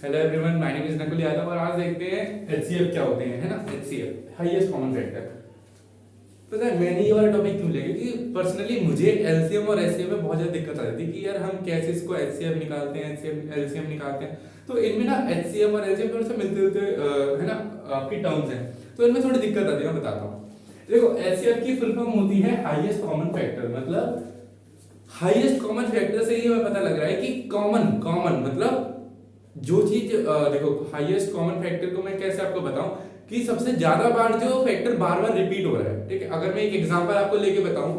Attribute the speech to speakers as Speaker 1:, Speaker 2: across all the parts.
Speaker 1: Hello everyone, my name is Nakul Yadav और आज देखते हैं एचसीएफ क्या होते हैं, है ना। HCF highest common factor. पता है मैंने ये वाला टॉपिक क्यों लिया, क्योंकि पर्सनली मुझे एलसीएम और एचसीएफ में बहुत ज्यादा दिक्कत आती थी कि यार हम कैसे इसको एचसीएफ निकालते हैं, एलसीएम निकालते हैं। तो इनमें ना एचसीएफ और एलसीएम थोड़े से मिलते जुलते है ना आपकी टर्म्स हैं, तो इनमें थोड़ी दिक्कत आती है। मैं बताता हूँ। देखो, एचसीएफ की फुल फॉर्म होती है हाईएस्ट कॉमन फैक्टर। मतलब हाईएस्ट कॉमन फैक्टर से ये हमें पता लग रहा है कि कॉमन कॉमन मतलब जो चीज देखो, हाईएस्ट कॉमन फैक्टर को मैं कैसे आपको बताऊं कि सबसे ज्यादा बार जो फैक्टर बार बार रिपीट हो रहा है। ठीक है, अगर मैं एक एग्जांपल आपको लेके बताऊं,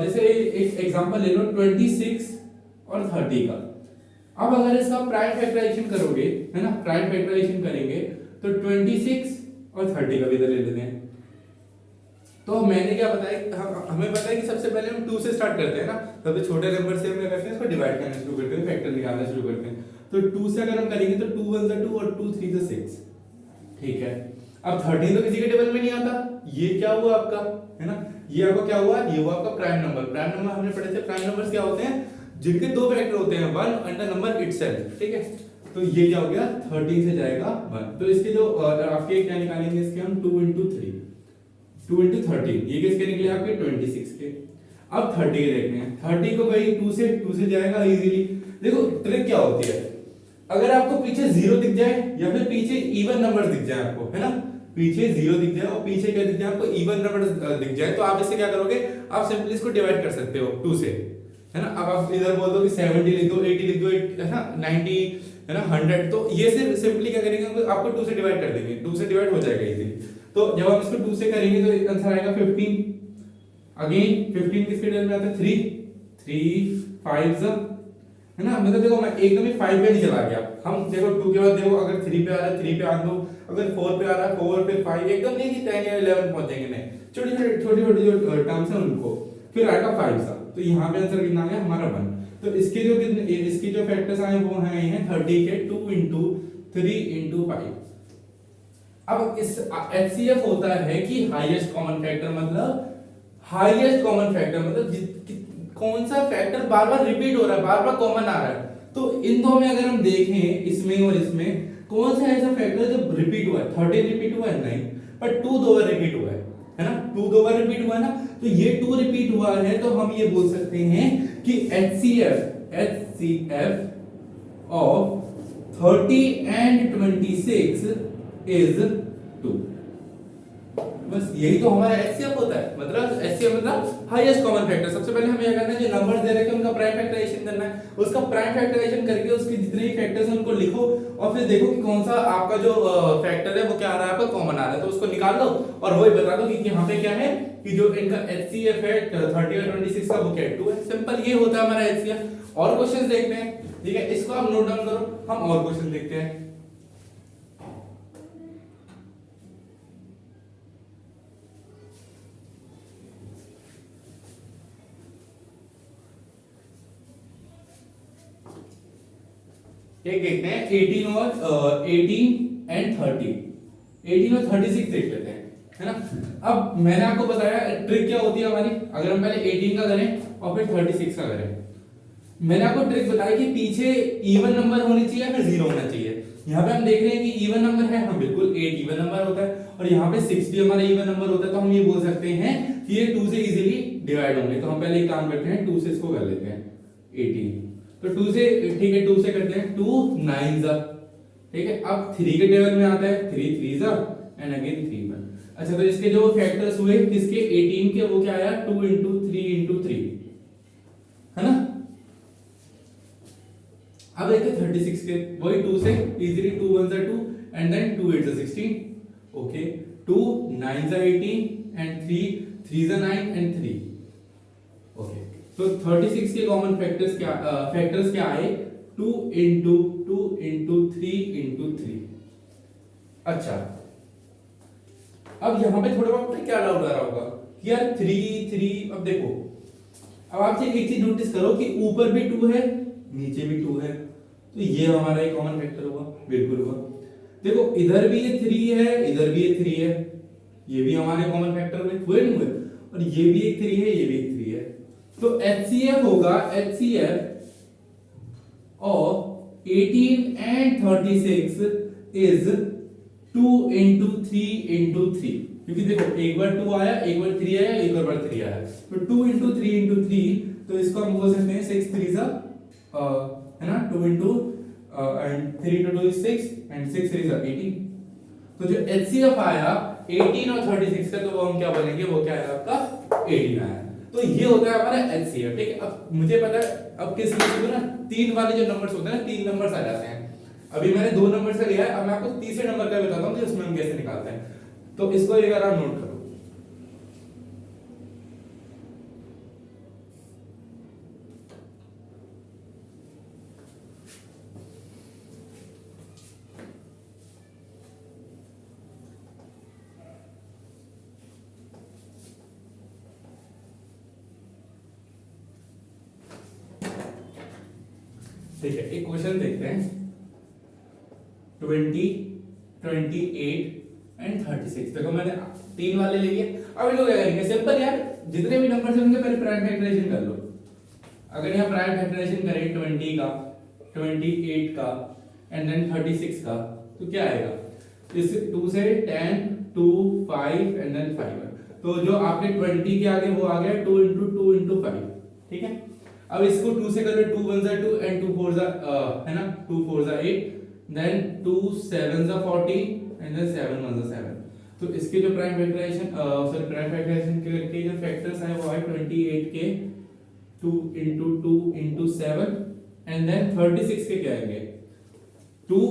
Speaker 1: जैसे एक एग्जांपल ले लो 26 और 30 का। अब अगर इसका प्राइम फैक्टराइजेशन करोगे, है ना, प्राइम फैक्टराइजेशन करेंगे तो 26 और 30 का भी इधर ले लेते हैं। तो मैंने क्या बताया, हमें पता है कि सबसे पहले हम 2 से स्टार्ट करते हैं ना, सबसे छोटे नंबर से हम क्या करते हैं, इसको डिवाइड करना शुरू करते हैं, फैक्टर निकालना शुरू करते हैं। तो 2 से अगर हम करेंगे तो 2 1 2 और 2 3 6। ठीक है, अब 13 तो किसी के टेबल में नहीं आता। ये क्या हुआ आपका, है ना, ये आपका क्या हुआ, ये हुआ आपका प्राइम नंबर। प्राइम नंबर हमने पढ़े थे, प्राइम नंबर्स क्या होते हैं, जिनके दो फैक्टर होते हैं, 1 एंड द नंबर इटसेल्फ। ठीक है, तो ये क्या हो गया, 13 से जाएगा 1। तो इसके जो आपके क्या निकालेंगे, इसके हम 2 into 3, 2 into 13, ये किसके निकले आपके 26 के। अब 30 के देखते हैं। 30 को भाई 2 से जाएगा इजीली। देखो ट्रिक क्या होती है, अगर आपको पीछे 0 दिख जाए या फिर पीछे इवन नंबर दिख जाए आपको, है ना, पीछे 0 दिख जाए और पीछे क्या दिख जाए आपको, इवन नंबर दिख जाए, तो आप इससे क्या करोगे, आप सिंपली इसको डिवाइड कर सकते हो 2 से, है ना। अब आप इधर बोल दो कि 70 लिख दो, 80 लिख दो, है ना, 90, है ना, 100। तो ये सिर्फ सिंपली क्या करेंगे, आपको 2 से डिवाइड कर देंगे, 2 से डिवाइड हो जाएगा इजीली। तो जब हम इसको 2 से करेंगे तो आंसर आएगा 15। अगेन 15 किसके टेबल में आता है, 3 5 है ना। मतलब देखो मैं एकदम ही 5 पे नहीं चला गया। हम देखो 2 के बाद देखो, अगर 3 पे आ रहा है 3 पे आ दो, अगर 4 पे आ रहा है 4, फिर 5, एकदम नहीं कि 10 या 11 पहुंचेंगे, नहीं, छोटी-छोटी जो टर्म्स हैं उनको, फिर आएगा 5 सा। तो यहाँ पे आंसर कितना आ गया हमारा 1। तो इसके जो कितने, इसकी जो फैक्टर्स आए वो हैं 30 के 2 into 3 into 5। अब इस एचसीएफ होता है कि हाईएस्ट कॉमन फैक्टर, मतलब हाईएस्ट कॉमन फैक्टर मतलब कौन सा फैक्टर बार बार रिपीट हो रहा है, बार बार कॉमन आ रहा है। तो इन दो में अगर हम देखें, इसमें और इसमें, कौन सा ऐसा फैक्टर जो रिपीट हुआ है, 13 रिपीट हुआ है नहीं, पर 2 दो बार रिपीट हुआ है ना, 2 दो बार रिपीट हुआ है ना। तो ये 2 रिपीट हुआ है, तो हम ये बोल सकते हैं कि एचसीएफ ऑफ 30 and 26 इज 2। बस यही तो हमारा एचसीएफ होता है। मतलब एचसीएफ मतलब हाईएस्ट कॉमन फैक्टर। सबसे पहले हमें क्या करना है, जो नंबर्स दे रखे हैं उनका प्राइम फैक्टराइजेशन करना है। उसका प्राइम फैक्टराइजेशन करके उसके जितने भी फैक्टर्स हैं उनको लिखो और फिर देखो कि कौन सा आपका जो फैक्टर है वो क्या आ रहा है, आपका कॉमन आ रहा है, तो उसको निकाल लो और वही बता दो कि यहाँ पे क्या है, कि जो इनका एचसीएफ है 30 और 26 का वो क्या 2 है। सिंपल ये होता है हमारा एचसीएफ। और क्वेश्चंस देखते हैं, ठीक है, इसको आप नोट डाउन करो, हम और क्वेश्चन देखते हैं। एक देखते हैं 18 and 30, 18 और 36 देख लेते हैं, है ना। अब मैंने आपको बताया ट्रिक क्या होती है हमारी, अगर हम पहले 18 का करें और फिर 36 का करें। मैंने आपको ट्रिक बताई कि पीछे इवन नंबर होनी चाहिए या फिर 0 होना चाहिए। यहाँ पे हम देख रहे हैं कि इवन नंबर है, हम बिल्कुल 8 इवन नंबर होता है और यहाँ पे 6 भी हमारा इवन नंबर होता है। तो हम ये बोल सकते हैं कि ये 2 से इजीली डिवाइड होंगे। तो हम पहले एक काम करते हैं, 2 से इसको कर लेते हैं 18। तो 2 से, ठीक है, 2 से करते हैं, 2 9 जा, ठीक है। अब 3 के टेबल में आता है, 3 3 जा एंड अगेन 3 1। अच्छा, तो इसके जो फैक्टर्स हुए किसके, 18 के, वो क्या आया 2 into 3 into 3, है ना। अब देखते 36 के, वही 2 से इजीली, 2 1 जा 2 एंड देन 2 8 जा 16, ओके, 2 9 जा 18 एंड 3 3 जा 9 एंड 3, ओके। तो 36 के कॉमन फैक्टर्स क्या आए, 2 into 2 into 3 into 3। अच्छा, अब यहां पे थोड़ा बहुत क्या डाउट आ रहा होगा कि यार 3 3, अब देखो, अब आप एक चीज नोटिस करो कि ऊपर भी 2 है, नीचे भी 2 है, तो ये हमारा एक कॉमन फैक्टर हुआ, बिल्कुल हुआ। देखो इधर भी ये 3 है, इधर भी ये 3 है, ये भी हमारे कॉमन फैक्टर हुए नहीं हुए, और ये भी एक 3 है, ये भी एक 3 है। तो एचसीएफ होगा, HCF of 18 and 36 is 2 into 3 into 3, क्योंकि देखो एक बार 2 आया, एक बार 3 आया, एक बार 3 आया, तो 2 into 3 into 3, तो इसको हम बोल सकते हैं 6 3 सा है ना, 2 into and 3 into 2 is 6 and 6 3 सा 18। तो जो HCF आया 18 और 36 का, तो वो हम क्या बोलेंगे, वो क्या आया आपका 18 आया। तो ये होता है हमारा HCF, ठीक है। अब मुझे पता है अब किस चीज को ना, 3 वाले जो नंबर्स होते हैं ना, 3 नंबर्स आ जाते हैं। अभी मैंने 2 नंबर से लिया है, अब मैं आपको तीसरे नंबर का बताता हूं कि उसमें हम कैसे निकालते हैं। तो इसको एक बार आप नोट करो। ठीक है, एक क्वेश्चन देखते हैं। 20, 28 एंड 36, देखो मैंने 3 वाले ले लिए। अब इनको क्या करेंगे, सिंपल यार, जितने भी नंबर होंगे पहले प्राइम फैक्टराइजेशन कर लो। अगर यहाँ प्राइम फैक्टराइजेशन करें 20 का, 28 का एंड देन 36 का, तो क्या आएगा, इस 2 से 10, 2, 5 एंड देन 5। तो जो आपके 20 के आगे वो आ गया 2 into 2 into 5, ठीक है। अब इसको 2 से कर लो, 2 1 2 एंड 2 4 है ना, 2 4 8, देन 2 7 14 एंड देन 7 1 7। तो इसके जो प्राइम फैक्टराइजेशन प्राइम फैक्टराइजेशन के जो फैक्टर्स हैं वो है 28 के 2 into 2 into 7 एंड देन 36 के क्या आएंगे, 2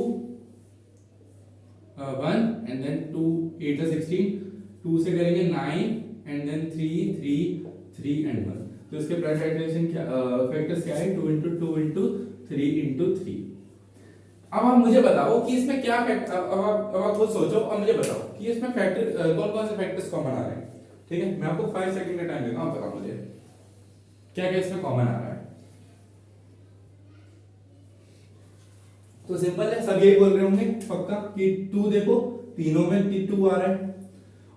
Speaker 1: 1 एंड देन 2 8 16, 2 से करेंगे 9 एंड देन 3 3 3 एंड 1। तो इसके प्राइम फैक्टराइजेशन क्या फैक्टर्स क्या है, 2 into 2 into 3 into 3। अब आप मुझे बताओ कि इसमें क्या फैक्टर, अब आप खुद सोचो और मुझे बताओ कि इसमें फैक्टर कौन कौन से फैक्टर्स कॉमन आ रहे हैं, ठीक है। मैं आपको 5 सेकंड का टाइम देता हूं, आप बताओ मुझे क्या क्या इसमें कॉमन आ रहा है। तो सिंपल है, सब यही बोल रहे होंगे पक्का कि 2 देखो तीनों में 2 आ रहा है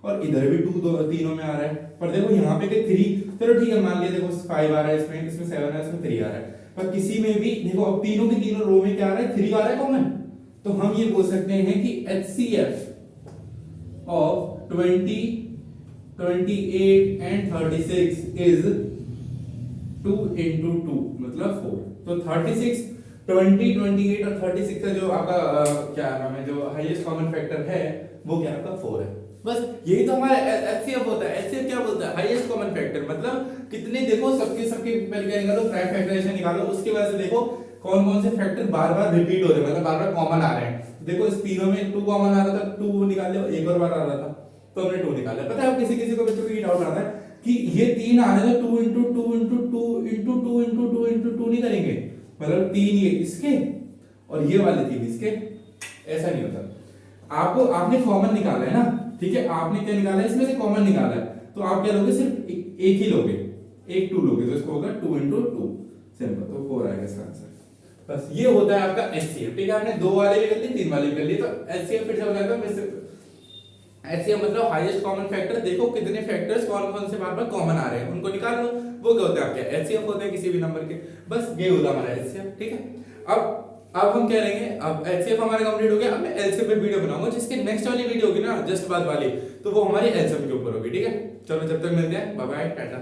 Speaker 1: और इधर भी 2 तीनों में आ रहा है। पर देखो यहाँ पे 3, चलो ठीक है मान लिया, देखो 5 आ रहा है, इसमें 7 है, इसमें 3 आ रहा है, पर किसी में भी देखो अब तीनों की तीनों रो में क्या आ रहा है, 3 आ रहा है कॉमन। तो हम ये बोल सकते हैं कि HCF of 20, 28 and 36 is 2 into 2 मतलब 4। तो 36, 20, 28 और 36 का जो आपका क्या नाम है, जो हाईएस्ट कॉमन फैक्टर है वो क्या आपका 4 है। बस यही तो हमारा HCF होता है। HCF क्या बोलता है, हाईएस्ट कॉमन फैक्टर, मतलब कितने देखो सबके पहले क्या निकालो, प्राइम फैक्टराइजेशन निकालो, उसके बाद से देखो कौन कौन से फैक्टर बार बार रिपीट हो रहे हैं, मतलब बार बार कॉमन आ रहे हैं। देखो इस तीनों में 2 कॉमन आ रहा था, 2 निकाल लिया, एक और बार आ रहा था तो हमने 2 निकाला। पता है किसी किसी को बच्चों को ये डाउट आता है कि ये 3 आ रहे हैं, 2 into 2 into 2 into 2 into 2 into 2 नहीं करेंगे, मतलब 3 ये इसके और ये वाले 3 इसके, ऐसा नहीं होता। आपको आपने कॉमन निकाला है ना, ठीक है, आपने क्या निकाला है, इसमें से कॉमन निकाला है, तो आप क्या लोगे, सिर्फ एक ही लोगे, एक 2 लोगे, तो इसको होगा 2 into 2, सिंपल, तो 4 आएगा इसका आंसर। बस ये होता है आपका HCF, ठीक है। आपने 2 वाले भी कर लिए, 3 वाले भी कर लिए, तो HCF फिर से बताता हूं। HCF मतलब हाईएस्ट कॉमन फैक्टर, देखो कितने फैक्टर्स कौन कौन से बार बार कॉमन आ रहे हैं उनको निकाल लो, वो क्या होता है आपके HCF होते हैं किसी भी नंबर के। बस ये होता है हमारा HCF, ठीक है। अब हम क्या करेंगे, अब HCF हमारा कंप्लीट हो गया, अब मैं LCM पे वीडियो बनाऊंगा, जिसके नेक्स्ट वाली वीडियो होगी ना जस्ट बाद वाली, तो वो हमारी LCM के ऊपर होगी, ठीक है। चलो जब तक मिलते हैं, बाय बाय, टाटा।